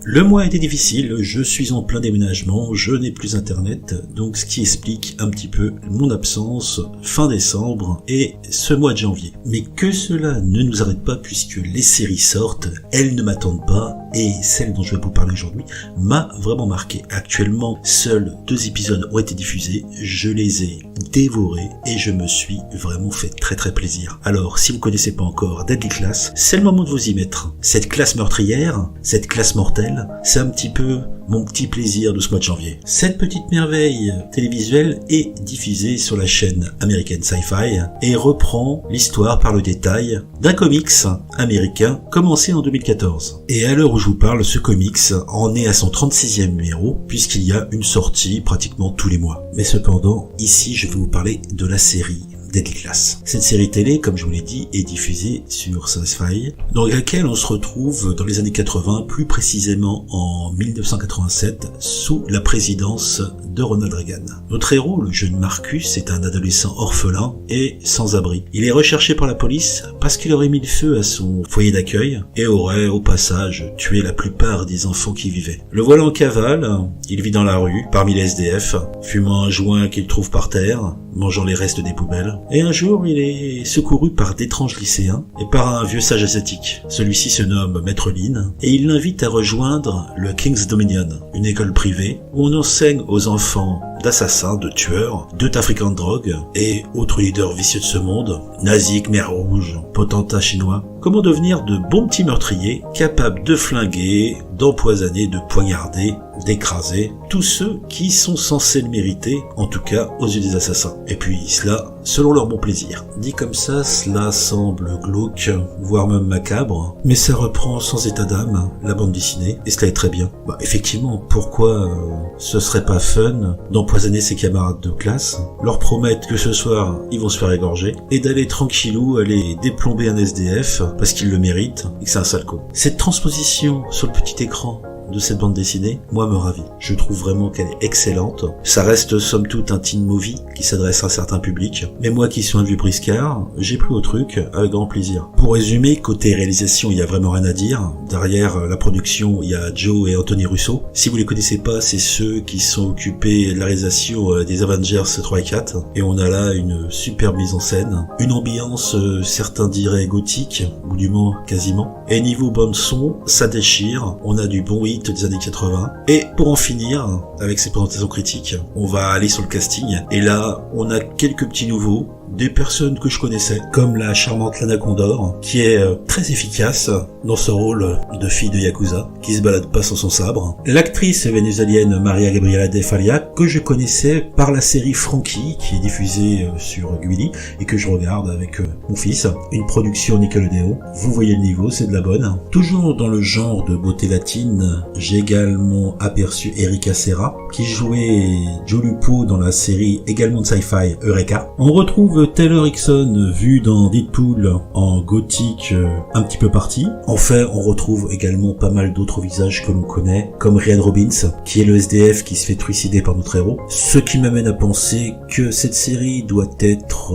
Le mois a été difficile, je suis en plein déménagement, je n'ai plus internet, donc ce qui explique un petit peu mon absence fin décembre et ce mois de janvier. Mais que cela ne nous arrête pas puisque les séries sortent, elles ne m'attendent pas et celle dont je vais vous parler aujourd'hui m'a vraiment marqué. Actuellement, seuls 2 épisodes ont été diffusés, je les ai dévorés et je me suis vraiment fait très plaisir. Alors, si vous connaissez pas encore Deadly Class, c'est le moment de vous y mettre. Cette classe meurtrière, cette classe mortelle, c'est un petit peu mon petit plaisir de ce mois de janvier. Cette petite merveille télévisuelle est diffusée sur la chaîne américaine Sci-Fi et reprend l'histoire par le détail d'un comics américain commencé en 2014. Et à l'heure où je vous parle, ce comics en est à son 36e numéro puisqu'il y a une sortie pratiquement tous les mois. Mais cependant, ici je vais vous parler de la série Deadly Class. Cette série télé, comme je vous l'ai dit, est diffusée sur Sci-Fi, dans laquelle on se retrouve dans les années 80, plus précisément en 1987, sous la présidence de Ronald Reagan. Notre héros, le jeune Marcus, est un adolescent orphelin et sans abri. Il est recherché par la police parce qu'il aurait mis le feu à son foyer d'accueil et aurait, au passage, tué la plupart des enfants qui y vivaient. Le voilà en cavale, il vit dans la rue, parmi les SDF, fumant un joint qu'il trouve par terre, mangeant les restes des poubelles. Et un jour, il est secouru par d'étranges lycéens et par un vieux sage asiatique. Celui-ci se nomme Maître Lin et il l'invite à rejoindre le King's Dominion, une école privée où on enseigne aux enfants d'assassins, de tueurs, de trafiquants de drogue et autres leaders vicieux de ce monde, nazis, Khmer rouge, potentats chinois, comment devenir de bons petits meurtriers capables de flinguer, d'empoisonner, de poignarder, d'écraser tous ceux qui sont censés le mériter, en tout cas aux yeux des assassins. Et puis cela, selon leur bon plaisir. Dit comme ça, cela semble glauque, voire même macabre, mais ça reprend sans état d'âme la bande dessinée, et cela est très bien. Effectivement, pourquoi ce serait pas fun d'empoisonner ses camarades de classe, leur promettre que ce soir ils vont se faire égorger, et d'aller tranquillou aller déplomber un SDF parce qu'il le mérite et que c'est un sale con. Cette transposition sur le petit écran de cette bande dessinée, moi me ravit. Je trouve vraiment qu'elle est excellente. Ça reste somme toute un teen movie qui s'adresse à un certain public, mais moi qui suis un vieux briscard, j'ai pris au truc avec grand plaisir. Pour résumer, côté réalisation, il y a vraiment rien à dire. Derrière la production, il y a Joe et Anthony Russo. Si vous les connaissez pas, c'est ceux qui sont occupés de la réalisation des Avengers 3 et 4, et on a là une superbe mise en scène, une ambiance, certains diraient gothique, ou du moins quasiment. Et niveau bande son, ça déchire, on a du bon hit des années 80. Et pour en finir avec ces présentations critiques, on va aller sur le casting et là on a quelques petits nouveaux, des personnes que je connaissais, comme la charmante Lana Condor, qui est très efficace dans ce rôle de fille de Yakuza, qui se balade pas sans son sabre. L'actrice vénézuélienne Maria Gabriela de Faria, que je connaissais par la série Frankie, qui est diffusée sur Gulli, et que je regarde avec mon fils. Une production Nickelodeon. Vous voyez le niveau, c'est de la bonne. Toujours dans le genre de beauté latine, j'ai également aperçu Erika Serra, qui jouait Joe Lupo dans la série également de Sci-Fi Eureka. On retrouve Taylor Hickson vu dans Deadpool en gothique un petit peu parti. Enfin, on retrouve également pas mal d'autres visages que l'on connaît, comme Ryan Robbins, qui est le SDF qui se fait trucider par notre héros. Ce qui m'amène à penser que cette série doit être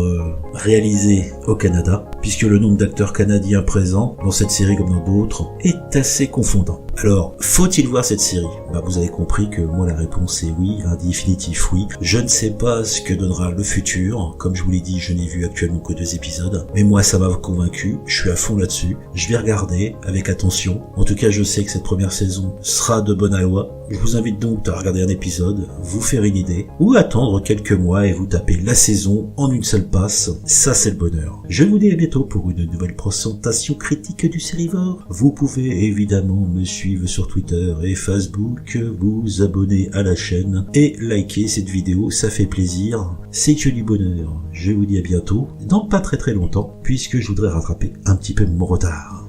réalisée au Canada, puisque le nombre d'acteurs canadiens présents dans cette série comme dans d'autres est assez confondant. Alors, faut-il voir cette série ? Vous avez compris que moi la réponse est oui, un définitif oui. Je ne sais pas ce que donnera le futur, comme je vous l'ai dit, je n'ai vu actuellement que 2 épisodes, mais moi ça m'a convaincu, je suis à fond là-dessus, je vais regarder avec attention. En tout cas, je sais que cette première saison sera de bonne aloi. Je vous invite donc à regarder un épisode, vous faire une idée, ou attendre quelques mois et vous taper la saison en une seule passe. Ça c'est le bonheur. Je vous dis à bientôt pour une nouvelle présentation critique du Sérivore. Vous pouvez évidemment me suivre sur Twitter et Facebook, vous abonner à la chaîne et liker cette vidéo, ça fait plaisir, c'est que du bonheur. Je vous dis à bientôt, dans pas très longtemps, puisque je voudrais rattraper un petit peu mon retard.